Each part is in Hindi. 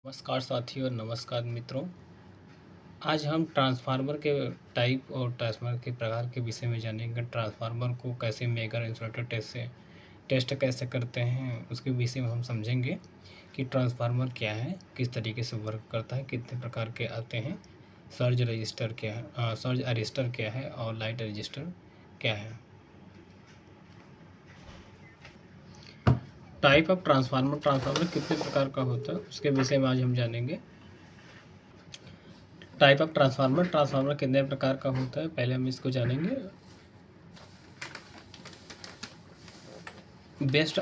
नमस्कार साथियों और नमस्कार मित्रों। आज हम ट्रांसफार्मर के टाइप और ट्रांसफार्मर के प्रकार के विषय में जानेंगे। ट्रांसफार्मर को कैसे मेगर इंसुलेटर टेस्ट कैसे करते हैं, उसके विषय में हम समझेंगे कि ट्रांसफार्मर क्या है, किस तरीके से वर्क करता है, कितने प्रकार के आते हैं, सर्ज रजिस्टर क्या है, सर्ज अरेस्टर क्या है और लाइट रजिस्टर क्या है। टाइप ऑफ ट्रांसफार्मर कितने प्रकार का होता है, उसके विषय में आज हम जानेंगे। टाइप ऑफ ट्रांसफार्मर कितने प्रकार का होता है, पहले हम इसको जानेंगे। बेस्ड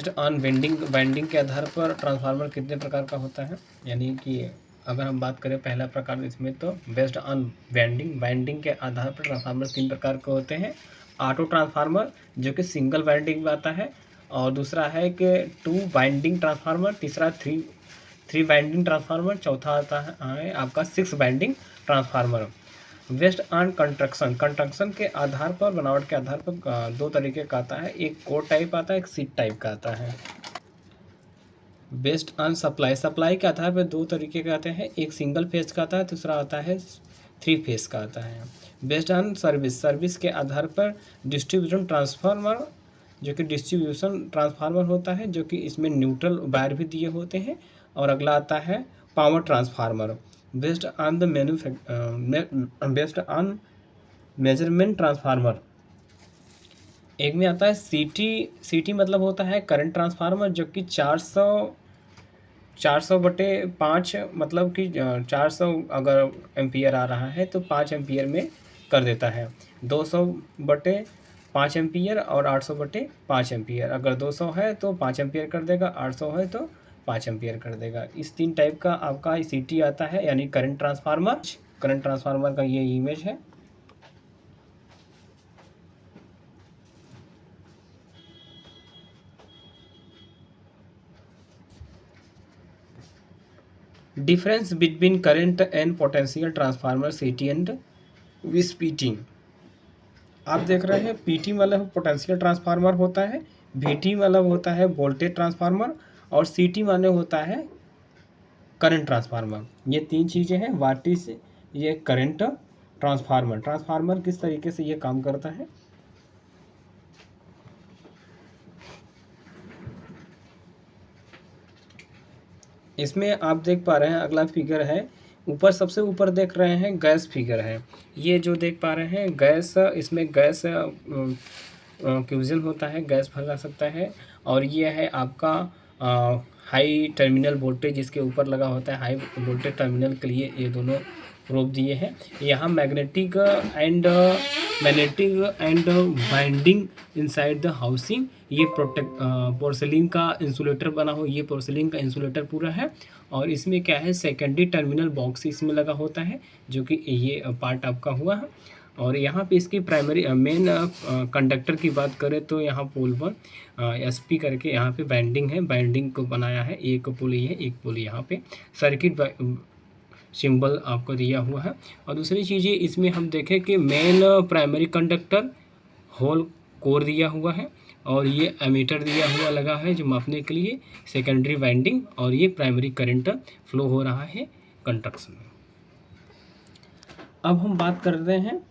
ऑन वाइंडिंग के आधार पर ट्रांसफार्मर कितने प्रकार का होता है, यानी कि अगर हम बात करें पहला प्रकार इसमें तो बेस्ड ऑन वाइंडिंग के आधार पर ट्रांसफार्मर 3 प्रकार के होते हैं। ऑटो ट्रांसफार्मर जो कि सिंगल वाइंडिंग में आता है, और दूसरा है कि 2 वाइंडिंग ट्रांसफार्मर, तीसरा 3 वाइंडिंग ट्रांसफार्मर, चौथा आता है आपका 6 winding transformer. Based on construction के आधार पर, बनावट के आधार पर 2 तरीके का आता है, एक कोर टाइप आता है, एक सीट टाइप का आता है। बेस्ड ऑन सप्लाई के आधार पर 2 तरीके के आते हैं, एक सिंगल फेज का आता है, दूसरा आता है 3 फेज का आता है। बेस्ड ऑन सर्विस के आधार पर डिस्ट्रीब्यूशन ट्रांसफार्मर जो कि डिस्ट्रीब्यूशन ट्रांसफार्मर होता है, जो कि इसमें न्यूट्रल वायर भी दिए होते हैं। और अगला आता है power transformer based on measurement transformer. एक में आता है सीटी मतलब होता है करंट ट्रांसफार्मर, जो कि 400/5 मतलब कि 400 अगर एम्पियर आ रहा है तो 5 एम्पियर में कर देता है। 200/5 एम्पियर और 800/5 एम्पियर। अगर 200 है तो 5 एम्पियर कर देगा, 800 है तो 5 एम्पियर कर देगा। इस 3 टाइप का आपका सीटी आता है, यानी करंट ट्रांसफार्मर का ये इमेज है। Difference between current and potential transformer सीटी एंड विस्पीटिंग। आप देख रहे हैं पीटी मतलब पोटेंशियल ट्रांसफार्मर होता है, वीटी मतलब होता है वोल्टेज ट्रांसफार्मर, और सीटी माने होता है करंट ट्रांसफार्मर। ये 3 चीज़ें हैं। व्हाट इज ये करंट ट्रांसफार्मर किस तरीके से ये काम करता है। इसमें आप देख पा रहे हैं, अगला फिगर है ऊपर, सबसे ऊपर देख रहे हैं गैस फिगर है। ये जो देख पा रहे हैं गैस, इसमें गैस क्यूजन होता है, गैस भरा सकता है। और ये है आपका हाई टर्मिनल वोल्टेज, इसके ऊपर लगा होता है। हाई वोल्टेज टर्मिनल के लिए ये दोनों प्रोब दिए हैं। यहाँ magnetic and binding inside the housing. ये पोर्सिलिन का इंसुलेटर बना हो, ये पोर्सिलिन का इंसुलेटर पूरा है। और इसमें क्या है, सेकेंडरी टर्मिनल बॉक्स इसमें लगा होता है, जो कि ये पार्ट आपका हुआ है। और यहाँ पे इसकी प्राइमरी मेन कंडक्टर की बात करें तो यहाँ पोल पर एसपी करके यहाँ पे बाइंडिंग है, बाइंडिंग को बनाया है। एक पुली है, एक पुली यहाँ पे सर्किट सिंबल आपको दिया हुआ है। और दूसरी चीज़ें इसमें हम देखें कि main primary conductor whole core दिया हुआ है, और ये एमीटर दिया हुआ लगा है जो मापने के लिए सेकेंडरी वाइंडिंग, और ये प्राइमरी करंट फ्लो हो रहा है कंडक्शन में। अब हम बात कर रहे हैं,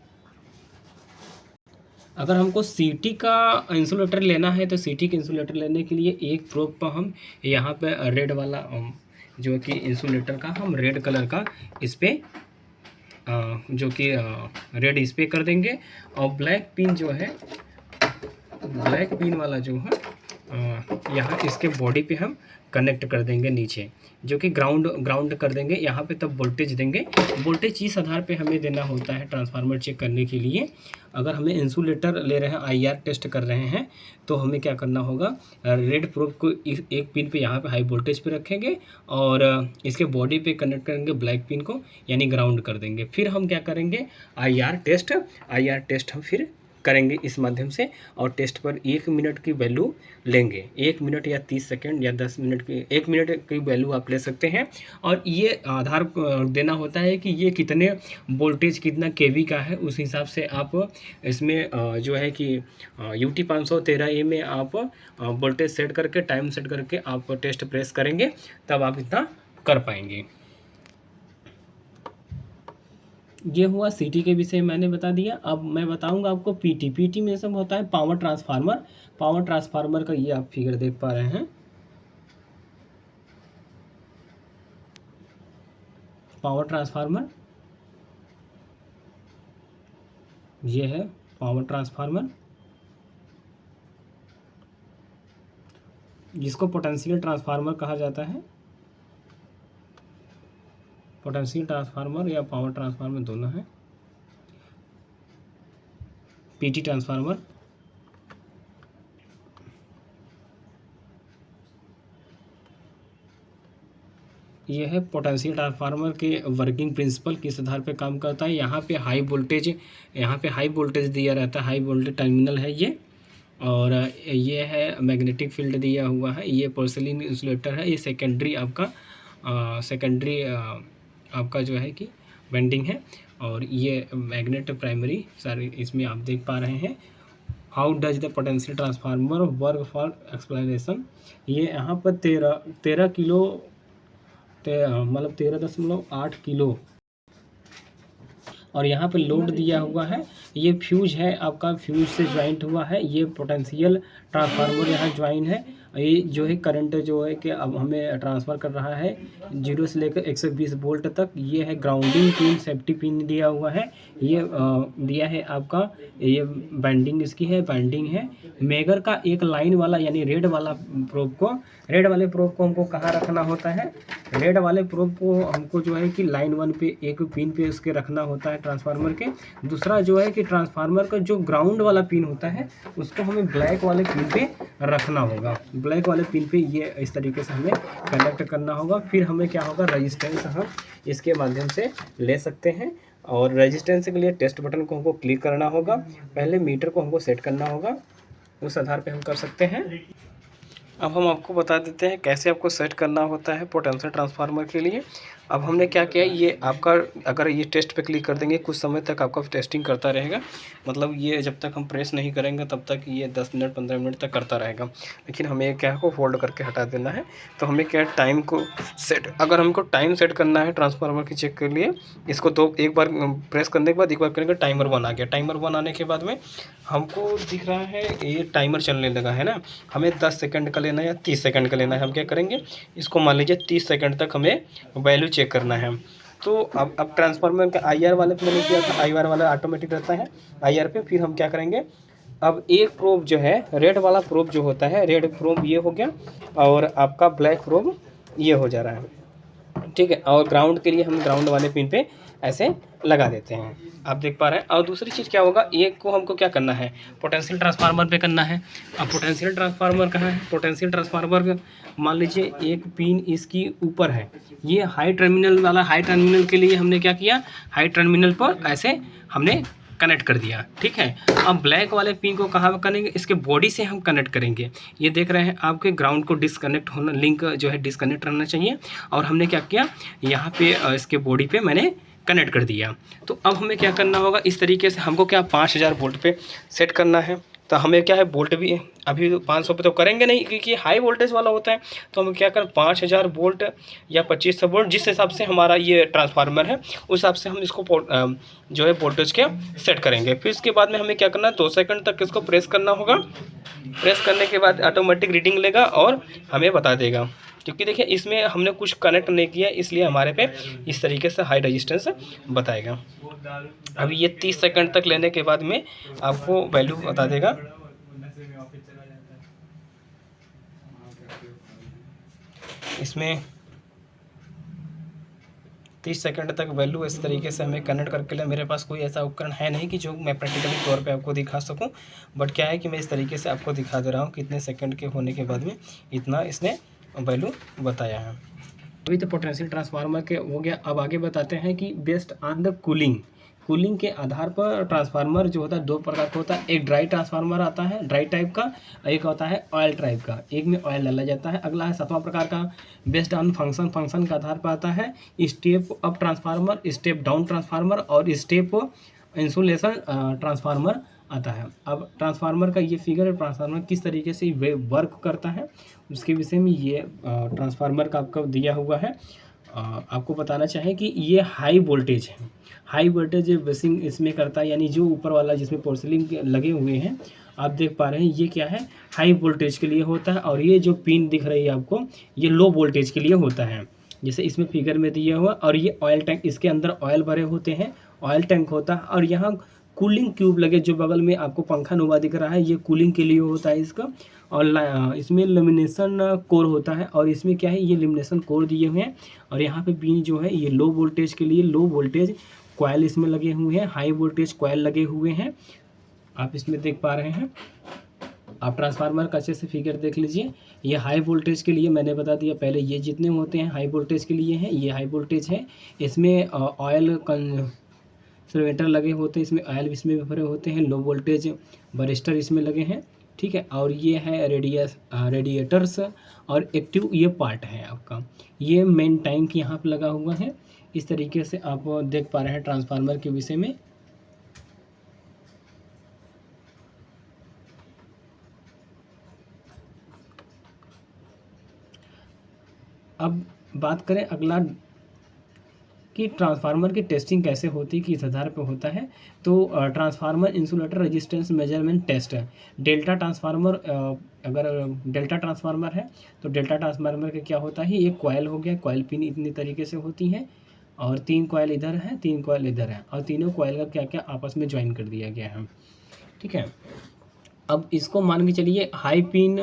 अगर हमको सीटी का इंसुलेटर लेना है तो सीटी के इंसुलेटर लेने के लिए एक प्रोब पर हम यहाँ पे रेड वाला जो कि इंसुलेटर का हम रेड कलर का इस पे जो कि रेड इस पे कर देंगे। और ब्लैक पिन जो है, ब्लैक पिन वाला जो है यहाँ इसके बॉडी पे हम कनेक्ट कर देंगे नीचे, जो कि ग्राउंड कर देंगे यहाँ पे, तब वोल्टेज देंगे। वोल्टेज इस आधार पे हमें देना होता है ट्रांसफार्मर चेक करने के लिए। अगर हमें इंसुलेटर ले रहे हैं, आईआर टेस्ट कर रहे हैं, तो हमें क्या करना होगा, रेड प्रोब को एक पिन पे यहाँ पे हाई वोल्टेज पे रखेंगे, और इसके बॉडी पे कनेक्ट करेंगे ब्लैक पिन को, यानी ग्राउंड कर देंगे। फिर हम क्या करेंगे, आईआर टेस्ट हम फिर करेंगे इस माध्यम से, और टेस्ट पर 1 मिनट की वैल्यू लेंगे। 1 मिनट या 30 सेकंड या 10 मिनट की, 1 मिनट की वैल्यू आप ले सकते हैं। और ये आधार देना होता है कि ये कितने वोल्टेज, कितना केवी का है, उस हिसाब से आप इसमें जो है कि UT 513A में आप वोल्टेज सेट करके, टाइम सेट करके आप टेस्ट प्रेस करेंगे, तब आप इतना कर पाएंगे। ये हुआ सीटी के विषय मैंने बता दिया। अब मैं बताऊंगा आपको पीटी। पीटी में सब होता है पावर ट्रांसफार्मर। पावर ट्रांसफार्मर का ये आप फिगर देख पा रहे हैं, पावर ट्रांसफार्मर ये है पावर ट्रांसफार्मर, जिसको पोटेंशियल ट्रांसफार्मर कहा जाता है। पोटेंशियल ट्रांसफार्मर या पावर ट्रांसफार्मर दोनों है। पीटी ट्रांसफार्मर, ये है पोटेंशियल ट्रांसफार्मर के वर्किंग प्रिंसिपल, किस आधार पे काम करता है। यहाँ पे हाई वोल्टेज दिया रहता है, हाई वोल्टेज टर्मिनल है ये, और ये है मैग्नेटिक फील्ड दिया हुआ है। ये पोर्सिलिन इंसुलेटर है। ये सेकेंडरी आपका जो है कि बेंडिंग है, और ये मैग्नेट प्राइमरी सारे इसमें आप देख पा रहे हैं। How does the potential transformer work for explanation. ये यहाँ पर 13 किलो, मतलब 13.8 किलो, और यहाँ पे लोड दिया हुआ है। ये फ्यूज है आपका, फ्यूज से ज्वाइंट हुआ है। ये पोटेंशियल ट्रांसफार्मर यहाँ ज्वाइन है। ये जो है करंट जो है कि अब हमें ट्रांसफ़र कर रहा है 0 से लेकर 120 वोल्ट तक। ये है ग्राउंडिंग पिन, सेफ्टी पिन दिया हुआ है। ये दिया है आपका, ये बैंडिंग इसकी है, बैंडिंग है। मेगर का एक लाइन वाला यानी रेड वाले प्रोब को हमको कहाँ रखना होता है। रेड वाले प्रोब को हमको जो है कि लाइन 1 पे एक पिन पे उसके रखना होता है ट्रांसफार्मर के। दूसरा जो है कि ट्रांसफार्मर का जो ग्राउंड वाला पिन होता है उसको हमें ब्लैक वाले पिन पे रखना होगा। ब्लैक वाले पिन पे ये इस तरीके से हमें कनेक्ट करना होगा। फिर हमें क्या होगा, रजिस्टेंस हम इसके माध्यम से ले सकते हैं, और रजिस्टेंस के लिए टेस्ट बटन को हमको क्लिक करना होगा। पहले मीटर को हमको सेट करना होगा, उस आधार पे हम कर सकते हैं। अब हम आपको बता देते हैं कैसे आपको सेट करना होता है पोटेंशियल ट्रांसफार्मर के लिए। अब हमने क्या किया, ये आपका अगर ये टेस्ट पे क्लिक कर देंगे कुछ समय तक आपका टेस्टिंग करता रहेगा। मतलब ये जब तक हम प्रेस नहीं करेंगे तब तक ये 10 मिनट 15 मिनट तक करता रहेगा। लेकिन हमें क्या को होल्ड करके हटा देना है। तो हमें क्या टाइम को सेट, अगर हमको टाइम सेट करना है ट्रांसफार्मर की चेक के लिए, इसको एक बार प्रेस करने के बाद एक बार करेंगे टाइमर 1 आ गया। टाइमर 1 आने के बाद में हमको दिख रहा है ये टाइमर चलने लगा है ना। हमें 10 सेकंड का लेना है या 30 सेकंड का लेना है। हम क्या करेंगे, इसको मान लीजिए 30 सेकंड तक हमें वैल्यू चेक करना है। तो अब ट्रांसफार्मर का IR वाले पे मैंने किया था, IR वाला ऑटोमेटिक रहता है IR पे। फिर हम क्या करेंगे, अब एक प्रोब जो है रेड वाला प्रोब जो होता है, रेड प्रोब ये हो गया, और आपका ब्लैक प्रोब ये हो जा रहा है, ठीक है। और ग्राउंड के लिए हम ग्राउंड वाले पिन पे ऐसे लगा देते हैं, आप देख पा रहे हैं। और दूसरी चीज़ क्या होगा, एक को हमको क्या करना है, पोटेंशियल ट्रांसफार्मर पे करना है। अब पोटेंशियल ट्रांसफार्मर कहाँ है, पोटेंशियल ट्रांसफार्मर मान लीजिए एक पिन इसकी ऊपर है। ये हाई टर्मिनल वाला, हाई टर्मिनल के लिए हमने क्या किया, हाई टर्मिनल पर ऐसे हमने कनेक्ट कर दिया, ठीक है। अब ब्लैक वाले पिन को कहाँ करेंगे, इसके बॉडी से हम कनेक्ट करेंगे। ये देख रहे हैं आपके ग्राउंड को डिसकनेक्ट होना, लिंक जो है डिसकनेक्ट रहना चाहिए। और हमने क्या किया, यहाँ पे इसके बॉडी पे मैंने कनेक्ट कर दिया। तो अब हमें क्या करना होगा, इस तरीके से हमको क्या 5000 वोल्ट पे सेट करना है। तो हमें क्या है, वोल्ट भी अभी 500 पे तो करेंगे नहीं, क्योंकि हाई वोल्टेज वाला होता है। तो हम क्या करें, 5000 वोल्ट या 2500 वोल्ट, जिस हिसाब से हमारा ये ट्रांसफार्मर है उस हिसाब से हम इसको जो है वोल्टेज के सेट करेंगे। फिर इसके बाद में हमें क्या करना है, 2 सेकंड तक इसको प्रेस करना होगा। प्रेस करने के बाद ऑटोमेटिक रीडिंग लेगा और हमें बता देगा। क्योंकि देखिए इसमें हमने कुछ कनेक्ट नहीं किया, इसलिए हमारे पे इस तरीके से हाई रेजिस्टेंस बताएगा। अभी ये 30 सेकंड तक लेने के बाद में आपको वैल्यू बता देगा। इसमें 30 सेकंड तक वैल्यू इस तरीके से हमें कनेक्ट करके ले। मेरे पास कोई ऐसा उपकरण है नहीं कि जो मैं प्रैक्टिकली तौर पे आपको दिखा सकूं, बट क्या है कि मैं इस तरीके से आपको दिखा दे रहा हूं कितने सेकंड के होने के बाद में इतना इसने वैल्यू बताया है। अभी तो पोटेंशियल ट्रांसफार्मर के हो गया। अब आगे बताते हैं कि based on the cooling, cooling के आधार पर ट्रांसफार्मर जो होता है दो प्रकार का होता है, एक ड्राई ट्रांसफार्मर आता है ड्राई टाइप का, एक होता है ऑयल टाइप का, एक में ऑयल डाला जाता है। अगला है सातवां प्रकार का बेस्ड ऑन फंक्शन के आधार पर आता है step up transformer, step down transformer और स्टेप इंसुलेशन ट्रांसफार्मर आता है। अब ट्रांसफार्मर का ये फिगर, ट्रांसफार्मर किस तरीके से वर्क करता है उसके विषय में ये ट्रांसफार्मर का आपको दिया हुआ है। आपको बताना चाहें कि ये हाई वोल्टेज है, हाई वोल्टेज बेसिंग इसमें करता है, यानी जो ऊपर वाला जिसमें पोर्सलिन लगे हुए हैं आप देख पा रहे हैं ये क्या है, हाई वोल्टेज के लिए होता है। और ये जो पिन दिख रही है आपको ये लो वोल्टेज के लिए होता है, जैसे इसमें फिगर में दिया हुआ। और ये ऑयल टैंक, इसके अंदर ऑयल भरे होते हैं, ऑयल टैंक होता है। और यहाँ कूलिंग ट्यूब लगे जो बगल में आपको पंखा नुमा दिख रहा है ये कूलिंग के लिए होता है इसका। और इसमें लेमिनेशन कोर होता है और इसमें क्या है ये लेमिनेशन कोर दिए हुए हैं। और यहाँ पे पिन जो है ये लो वोल्टेज के लिए, लो वोल्टेज कॉयल इसमें लगे हुए हैं, हाई वोल्टेज कॉयल लगे हुए हैं, आप इसमें देख पा रहे हैं। आप ट्रांसफार्मर का अच्छे से फिगर देख लीजिए। ये हाई वोल्टेज के लिए मैंने बता दिया पहले, ये जितने होते हैं हाई वोल्टेज के लिए हैं, ये हाई वोल्टेज है। इसमें ऑयल कंसर्वेटर लगे होते हैं, इसमें ऑयल इसमें भी भरे होते हैं, लो वोल्टेज बरिस्टर इसमें लगे हैं, ठीक है। और ये है रेडिएटर्स और एक्टिव ये पार्ट है आपका। ये मेन टैंक यहाँ पे लगा हुआ है। इस तरीके से आप देख पा रहे हैं ट्रांसफार्मर के विषय में। अब बात करें अगला कि ट्रांसफार्मर की टेस्टिंग कैसे होती है, किस आधार पर होता है। तो transformer insulator resistance measurement test है। डेल्टा ट्रांसफार्मर, अगर डेल्टा ट्रांसफार्मर है तो डेल्टा ट्रांसफार्मर का क्या होता है, एक कॉयल हो गया, कॉयल पिन इतनी तरीके से होती है और 3 कॉयल इधर है, 3 कॉयल इधर है और तीनों कॉयल का क्या क्या आपस में ज्वाइन कर दिया गया है, ठीक है। अब इसको मान के चलिए हाई पिन,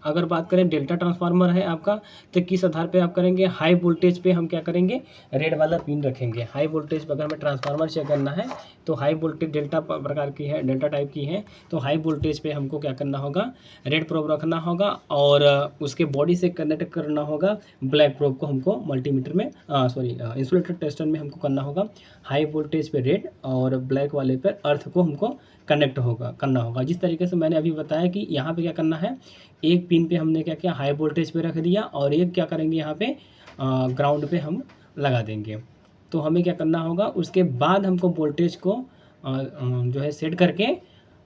अगर बात करें डेल्टा ट्रांसफार्मर है आपका तो किस आधार पे आप करेंगे, हाई वोल्टेज पे हम क्या करेंगे, रेड वाला पिन रखेंगे। हाई वोल्टेज पे अगर हमें ट्रांसफार्मर चेक करना है तो हाई वोल्टेज डेल्टा प्रकार की है, डेल्टा टाइप की है, तो हाई वोल्टेज पे हमको क्या करना होगा, रेड प्रोब रखना होगा और उसके बॉडी से कनेक्ट करना होगा ब्लैक प्रोब को, हमको मल्टीमीटर में इंसुलेटर टेस्टर में हमको करना होगा हाई वोल्टेज पे रेड और ब्लैक वाले पर अर्थ को हमको कनेक्ट करना होगा। जिस तरीके से मैंने अभी बताया कि यहाँ पे क्या करना है, एक पिन पे हमने क्या किया हाई वोल्टेज पे रख दिया और एक क्या करेंगे यहाँ पे ग्राउंड पे हम लगा देंगे। तो हमें क्या करना होगा, उसके बाद हमको वोल्टेज को जो है सेट करके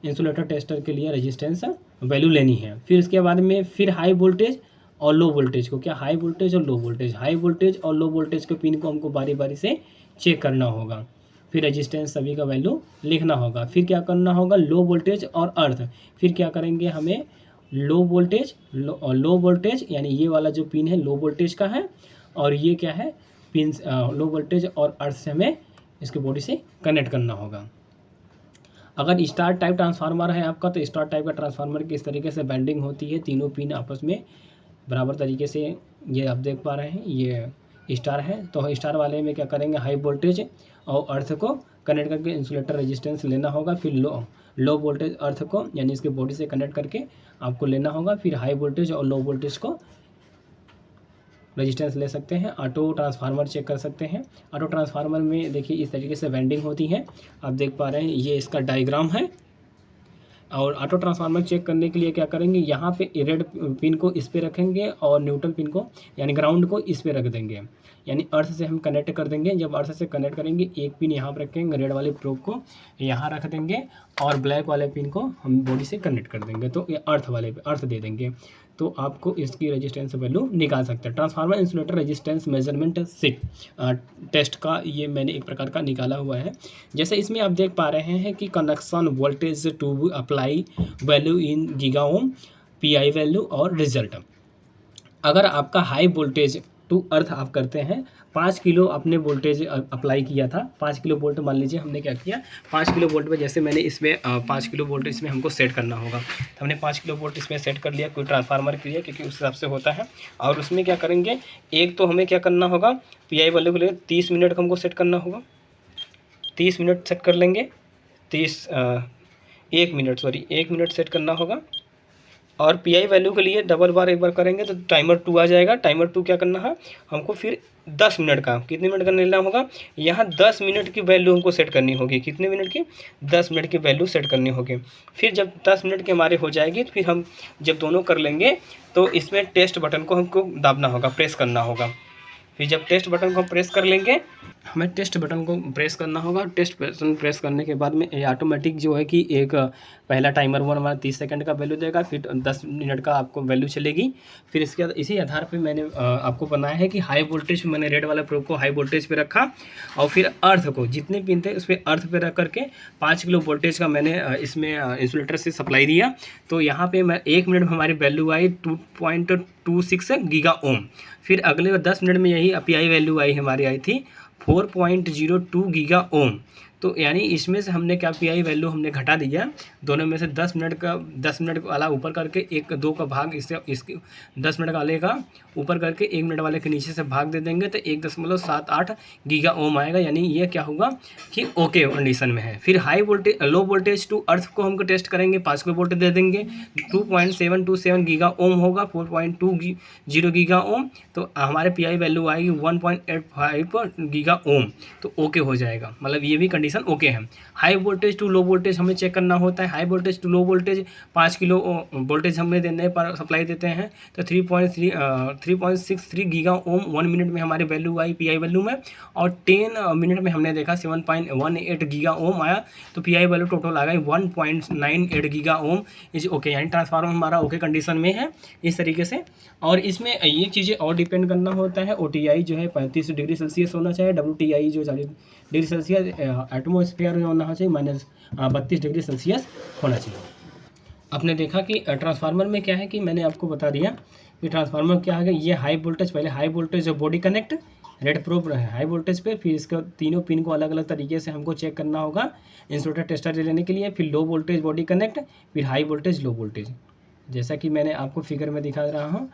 इंसुलेटर टेस्टर के लिए रेजिस्टेंस वैल्यू लेनी है। फिर इसके बाद में फिर हाई वोल्टेज और लो वोल्टेज को, क्या हाई वोल्टेज और लो वोल्टेज, हाई वोल्टेज और लो वोल्टेज के पिन को हमको बारी बारी से चेक करना होगा। फिर रेजिस्टेंस सभी का वैल्यू लिखना होगा। फिर क्या करना होगा, लो वोल्टेज और अर्थ, फिर क्या करेंगे हमें लो वोल्टेज लो वोल्टेज, यानी ये वाला जो पिन है लो वोल्टेज का है और ये क्या है पिन लो वोल्टेज और अर्थ से हमें इसके बॉडी से कनेक्ट करना होगा। अगर स्टार टाइप ट्रांसफार्मर है आपका तो स्टार टाइप का ट्रांसफार्मर की इस तरीके से बैंडिंग होती है, तीनों पिन आपस में बराबर तरीके से, ये आप देख पा रहे हैं ये स्टार है। तो स्टार वाले में क्या करेंगे, हाई वोल्टेज और अर्थ को कनेक्ट करके इंसुलेटर रेजिस्टेंस लेना होगा। फिर लो वोल्टेज अर्थ को यानी इसके बॉडी से कनेक्ट करके आपको लेना होगा। फिर हाई वोल्टेज और लो वोल्टेज को रेजिस्टेंस ले सकते हैं। ऑटो ट्रांसफार्मर चेक कर सकते हैं। ऑटो ट्रांसफार्मर में देखिए इस तरीके से वेंडिंग होती है, आप देख पा रहे हैं ये इसका डायग्राम है। और ऑटो ट्रांसफार्मर चेक करने के लिए क्या करेंगे, यहाँ पे रेड पिन को इस पे रखेंगे और न्यूट्रल पिन को यानी ग्राउंड को इस पे रख देंगे, यानी अर्थ से हम कनेक्ट कर देंगे। जब अर्थ से कनेक्ट करेंगे एक पिन यहाँ पर रखेंगे, रेड वाले प्रोब को यहाँ रख देंगे और ब्लैक वाले पिन को हम बॉडी से कनेक्ट कर देंगे, तो ये अर्थ वाले पे अर्थ दे देंगे। तो आपको इसकी रेजिस्टेंस वैल्यू निकाल सकते हैं। Transformer insulator resistance measurement sheet test का ये मैंने एक प्रकार का निकाला हुआ है। जैसे इसमें आप देख पा रहे हैं कि connection voltage to apply value in giga ohm, PI value और रिजल्ट। अगर आपका हाई वोल्टेज टू अर्थ आप करते हैं, 5 किलो आपने वोल्टेज अप्लाई किया था, 5 किलो वोल्ट मान लीजिए हमने क्या किया, 5 किलो वोल्ट में जैसे मैंने इसमें 5 किलो वोल्ट इसमें हमको सेट करना होगा, तो हमने 5 किलो वोल्ट इसमें सेट कर लिया, कोई ट्रांसफार्मर के लिए क्योंकि उस हिसाब से होता है। और उसमें क्या करेंगे, एक तो हमें क्या करना होगा, पीआई वैल्यू के लिए 30 मिनट का हमको सेट करना होगा, 30 मिनट सेट कर लेंगे, 1 मिनट सेट करना होगा। और पी आई वैल्यू के लिए डबल बार एक बार करेंगे तो टाइमर 2 आ जाएगा। टाइमर 2 क्या करना है हमको, फिर 10 मिनट का, कितने मिनट का लेना होगा, यहाँ 10 मिनट की वैल्यू हमको सेट करनी होगी। कितने मिनट की, 10 मिनट की वैल्यू सेट करनी होगी। फिर जब 10 मिनट के हमारे हो जाएगी तो फिर हम जब दोनों कर लेंगे तो इसमें टेस्ट बटन को हमको दाबना होगा, प्रेस करना होगा। फिर जब टेस्ट बटन को प्रेस कर लेंगे, हमें टेस्ट बटन को प्रेस करना होगा। टेस्ट बटन प्रेस करने के बाद में ये ऑटोमेटिक जो है कि एक पहला टाइमर 1 हमारा 30 सेकंड का वैल्यू देगा, फिर 10 मिनट का आपको वैल्यू चलेगी। फिर इसके बाद इसी आधार पे मैंने आपको बनाया है कि हाई वोल्टेज पे मैंने रेड वाला प्रोब को हाई वोल्टेज पे रखा, और फिर अर्थ को जितने पिन थे उस पर अर्थ पे रख करके 5 किलो वोल्टेज का मैंने इसमें इंसुलेटर से सप्लाई दिया। तो यहाँ पे मैं 1 मिनट में हमारी वैल्यू आई 2.26 गीगा ओम। फिर अगले 10 मिनट में यही पी आई वैल्यू आई हमारी आई थी 4.02 गीगा ओम। तो यानी इसमें से हमने क्या पी आई वैल्यू हमने घटा दिया, दोनों में से 10 मिनट वाला ऊपर करके 1-2 का भाग इससे, इसके 10 मिनट वाले का ऊपर करके 1 मिनट वाले के नीचे से भाग दे देंगे तो 1.78 गीगा ओम आएगा। यानी ये क्या होगा कि ओके कंडीशन में है। फिर high voltage low voltage to earth को हमको टेस्ट करेंगे, 5 किलो वोल्टेज दे देंगे, 2.727 गीगा ओम होगा, 4.20 गीगा ओम। तो हमारे पी आई वैल्यू आएगी 1.85 गीगा ओम। तो ओके हो जाएगा, मतलब ये भी कंडीशन ओके है। High voltage to low voltage हमें चेक करना होता है। High voltage to low voltage 5 kilo voltage हमें देने पर सप्लाई देते हैं तो 3.63 गीगा ओम 1 मिनट में हमारी value I P I value में, और 10 मिनट में हमने देखा 7.18 गीगा ओम आया। तो पी आई वैल्यू टोटल आ गई 1.98 गीगा ओम इज ओके। यानी ट्रांसफार्मर हमारा ओके कंडीशन में है इस तरीके से। और इसमें ये चीज़ें और डिपेंड करना होता है। ओ टी आई जो है 35 डिग्री सेल्सियस होना चाहिए, डब्ल्यू टी आई जो 40 डिग्री सेल्सियस, एटमोसफेयर होना चाहिए -32 डिग्री सेल्सियस होना चाहिए। आपने देखा कि ट्रांसफार्मर में क्या है कि मैंने आपको बता दिया कि ट्रांसफार्मर क्या है। ये हाई वोल्टेज, पहले हाई वोल्टेज जो बॉडी कनेक्ट रेड प्रोब है हाई वोल्टेज पे, फिर इसके तीनों पिन को अलग अलग तरीके से हमको चेक करना होगा इंसुलेटर टेस्टर लेने के लिए। फिर लो वोल्टेज बॉडी कनेक्ट, फिर हाई वोल्टेज लो वोल्टेज, जैसा कि मैंने आपको फिगर में दिखा रहा हूँ,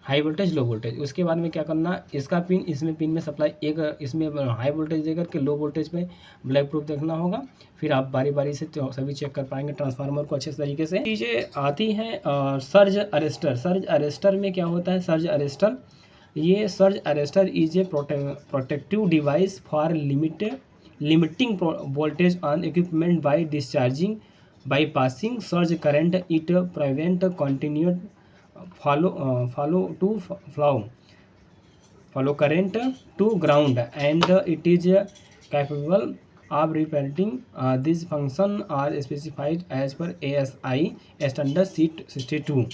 हाई वोल्टेज लो वोल्टेज। उसके बाद में क्या करना, इसका पिन इसमें पिन में सप्लाई एक इसमें हाई वोल्टेज देकर के लो वोल्टेज पे ब्लैक प्रूफ देखना होगा। फिर आप बारी बारी से सभी चेक कर पाएंगे ट्रांसफार्मर को अच्छे तरीके से। चीज़ें आती हैं सर्ज अरेस्टर। सर्ज अरेस्टर में क्या होता है, सर्ज अरेस्टर, ये surge arrester is a protective device for limiting voltage on equipment by discharging by passing surge current. It prevent continued follow current to ground, and it is capable of repeating. These functions are specified as per ASI standard sheet 62।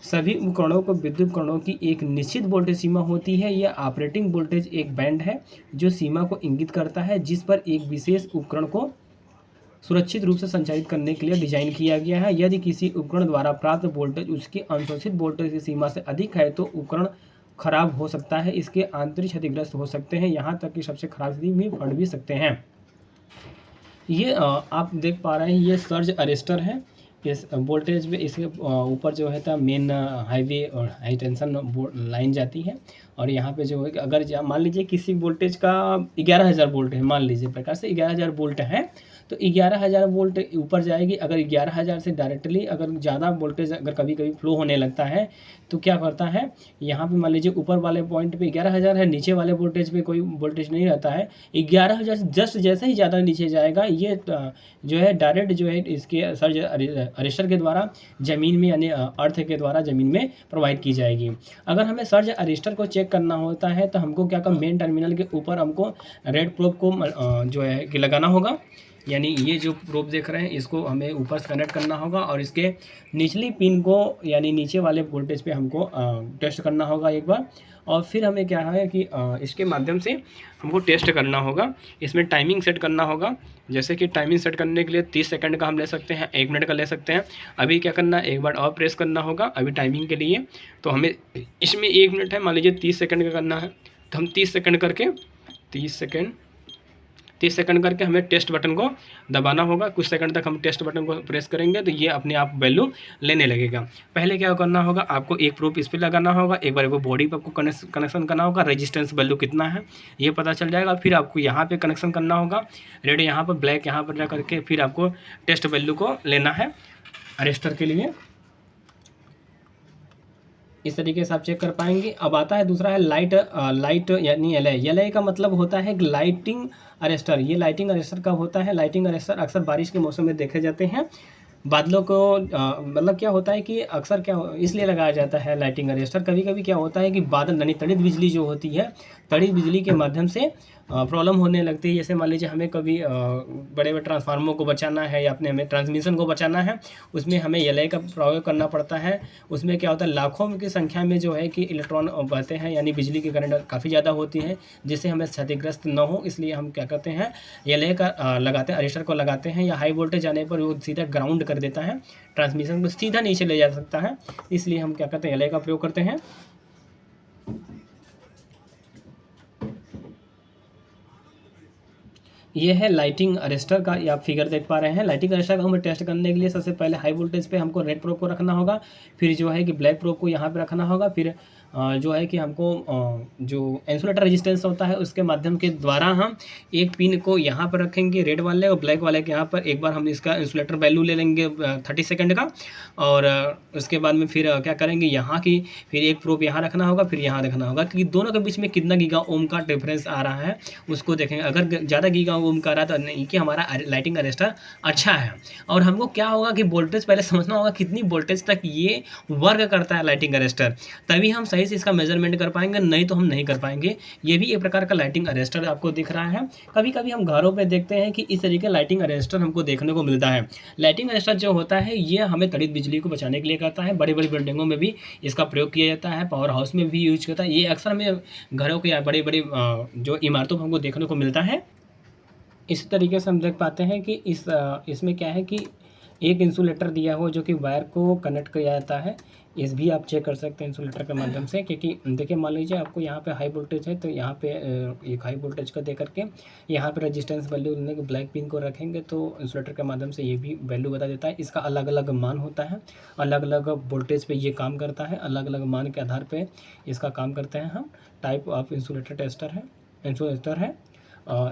सभी उपकरणों को विद्युत उपकरणों की एक निश्चित वोल्टेज सीमा होती है। यह ऑपरेटिंग वोल्टेज एक बैंड है जो सीमा को इंगित करता है जिस पर एक विशेष उपकरण को सुरक्षित रूप से संचालित करने के लिए डिजाइन किया गया है। यदि किसी उपकरण द्वारा प्राप्त वोल्टेज उसकी अनशोषित वोल्टेज की सीमा से अधिक है तो उपकरण खराब हो सकता है, इसके आंतरिक क्षतिग्रस्त हो सकते हैं, यहाँ तक कि सबसे खराब स्थिति में फट भी सकते हैं। ये आप देख पा रहे हैं, ये सर्ज अरेस्टर है। इस वोल्टेज में इसके ऊपर जो है था मेन हाईवे और हाई टेंशन लाइन जाती है, और यहाँ पे जो है अगर मान लीजिए किसी वोल्टेज का 11,000 वोल्ट है, मान लीजिए प्रकार से 11,000 वोल्ट है, तो 11,000 वोल्ट ऊपर जाएगी। अगर 11,000 से डायरेक्टली अगर ज़्यादा वोल्टेज अगर कभी कभी फ्लो होने लगता है तो क्या करता है, यहाँ पे मान लीजिए ऊपर वाले पॉइंट पे 11,000 है, नीचे वाले वोल्टेज पे कोई वोल्टेज नहीं रहता है, 11,000 से जस्ट जैसे ही ज़्यादा नीचे जाएगा ये जो है डायरेक्ट जो है इसके सर्ज अरेस्टर के द्वारा ज़मीन में यानी अर्थ के द्वारा ज़मीन में प्रोवाइड की जाएगी। अगर हमें सर्ज अरेस्टर को चेक करना होता है तो हमको क्या करना, मेन टर्मिनल के ऊपर हमको रेड प्रोब को जो है कि लगाना होगा। यानी ये जो प्रोब देख रहे हैं इसको हमें ऊपर से कनेक्ट करना होगा और इसके निचली पिन को यानी नीचे वाले वोल्टेज पे हमको टेस्ट करना होगा एक बार। और फिर हमें क्या है कि इसके माध्यम से हमको टेस्ट करना होगा। इसमें टाइमिंग सेट करना होगा, जैसे कि टाइमिंग सेट करने के लिए 30 सेकंड का हम ले सकते हैं, 1 मिनट का ले सकते हैं। अभी क्या करना है, एक बार और प्रेस करना होगा अभी टाइमिंग के लिए। तो हमें इसमें 1 मिनट है, मान लीजिए 30 सेकंड का करना है, तो हम 30 सेकंड करके 30 सेकंड करके हमें टेस्ट बटन को दबाना होगा। कुछ सेकंड तक हम टेस्ट बटन को प्रेस करेंगे तो ये अपने आप वैल्यू लेने लगेगा। पहले क्या करना होगा, आपको एक प्रोब इस पर लगाना होगा, एक बार वो बॉडी पर आपको कनेक्शन करना होगा, रेजिस्टेंस वैल्यू कितना है ये पता चल जाएगा। फिर आपको यहाँ पे कनेक्शन करना होगा, रेड यहाँ पर, ब्लैक यहाँ पर जा करके फिर आपको टेस्ट वैल्यू को लेना है अरेस्टर के लिए। इस तरीके से आप चेक कर पाएंगे। अब आता है दूसरा है लाइट यानी एल का मतलब होता है कि लाइटिंग अरेस्टर। ये लाइटिंग अरेस्टर कब होता है? लाइटिंग अरेस्टर अक्सर बारिश के मौसम में देखे जाते हैं। बादलों को मतलब क्या होता है कि अक्सर इसलिए लगाया जाता है लाइटिंग अरेस्टर। कभी कभी क्या होता है कि बादल यानी तड़ित बिजली जो होती है, तड़ित बिजली के माध्यम से प्रॉब्लम होने लगती है। जैसे मान लीजिए हमें कभी बड़े बड़े ट्रांसफार्मर को बचाना है या अपने हमें ट्रांसमिशन को बचाना है, उसमें हमें एल का प्रयोग करना पड़ता है। उसमें क्या होता है, लाखों की संख्या में जो है कि इलेक्ट्रॉन बहते हैं, यानी बिजली की करंट काफ़ी ज़्यादा होती है, जिससे हमें क्षतिग्रस्त न हो, इसलिए हम क्या करते हैं, एल का लगाते हैं, अरेस्टर को लगाते हैं। या हाई वोल्टेज आने पर वो सीधा ग्राउंड कर देता है, ट्रांसमिशन को सीधा नीचे ले जा सकता है, इसलिए हम क्या करते हैं, एल का प्रयोग करते हैं। ये है लाइटिंग अरेस्टर का, ये आप फिगर देख पा रहे हैं। लाइटिंग अरेस्टर का हमें टेस्ट करने के लिए सबसे पहले हाई वोल्टेज पे हमको रेड प्रोब को रखना होगा, फिर जो है कि ब्लैक प्रोब को यहाँ पे रखना होगा, फिर जो है कि हमको जो इंसुलेटर रेजिस्टेंस होता है उसके माध्यम के द्वारा हम एक पिन को यहाँ पर रखेंगे रेड वाले और ब्लैक वाले के यहाँ पर। एक बार हम इसका इंसुलेटर वैल्यू ले लेंगे 30 सेकंड का, और उसके बाद में फिर क्या करेंगे, यहाँ की फिर एक प्रोब यहाँ रखना होगा, फिर यहाँ रखना होगा कि दोनों के बीच में कितना गीगा ओम का डिफरेंस आ रहा है उसको देखेंगे। अगर ज़्यादा गीगा ओम का रहा तो नहीं कि हमारा लाइटिंग अरेस्टर अच्छा है। और हमको क्या होगा कि वोल्टेज पहले समझना होगा कितनी वोल्टेज तक ये वर्क करता है लाइटिंग अरेस्टर, तभी हम सही से इसका मेजरमेंट कर पाएंगे, नहीं तो हम नहीं कर पाएंगे। ये भी एक प्रकार का लाइटिंग अरेस्टर आपको दिख रहा है। कभी कभी हम घरों पे देखते हैं कि इस तरीके लाइटिंग अरेस्टर हमको देखने को मिलता है। लाइटिंग अरेस्टर जो होता है ये हमें तड़ित बिजली को बचाने के लिए करता है। बड़ी बड़ी बिल्डिंगों में भी इसका प्रयोग किया जाता है, पावर हाउस में भी यूज करता है। ये अक्सर हमें घरों के या बड़ी बड़ी जो इमारतों में हमको देखने को मिलता है। इस तरीके से हम देख पाते हैं कि इसमें क्या है कि एक इंसुलेटर दिया हो जो कि वायर को कनेक्ट किया जाता है। इस भी आप चेक कर सकते हैं इंसुलेटर के माध्यम से, क्योंकि देखिए मान लीजिए आपको यहाँ पे हाई वोल्टेज है तो यहाँ पे एक हाई वोल्टेज का दे करके यहाँ पे रेजिस्टेंस वैल्यू लेने के ब्लैक पिन को रखेंगे तो इंसुलेटर के माध्यम से ये भी वैल्यू बता देता है। इसका अलग अलग मान होता है, अलग अलग वोल्टेज पे ये काम करता है, अलग अलग मान के आधार पर इसका काम करते हैं हम। टाइप ऑफ इंसुलेटर इंसुलेटर है।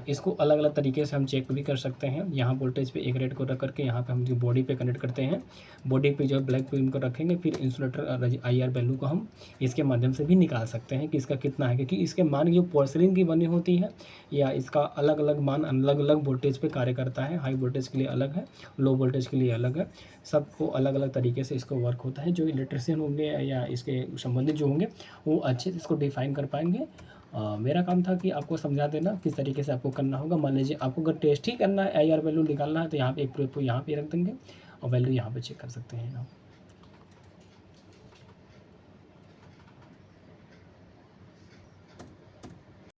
इसको अलग अलग तरीके से हम चेक भी कर सकते हैं। यहाँ वोल्टेज पे एक रेड को रख करके यहाँ पे हम जो बॉडी पे कनेक्ट करते हैं, बॉडी पे जो ब्लैक पिन को रखेंगे, फिर इंसुलेटर IR वैल्यू को हम इसके माध्यम से भी निकाल सकते हैं कि इसका कितना है, क्योंकि इसके मान जो पोर्सिलिन की बनी होती है या इसका अलग अलग मान अलग अलग वोल्टेज पे कार्य करता है। हाई वोल्टेज के लिए अलग है, लो वोल्टेज के लिए अलग है, सबको अलग अलग तरीके से इसको वर्क होता है। जो इलेक्ट्रिशियन होंगे या इसके संबंधित जो होंगे वो अच्छे से इसको डिफाइन कर पाएंगे। मेरा काम था कि आपको समझा देना किस तरीके से आपको करना होगा। मान लीजिए आपको अगर टेस्ट ही करना है, IR वैल्यू निकालना है, तो यहाँ पे एक प्रूफ यहाँ पे रख देंगे और वैल्यू यहाँ पे चेक कर सकते हैं आप।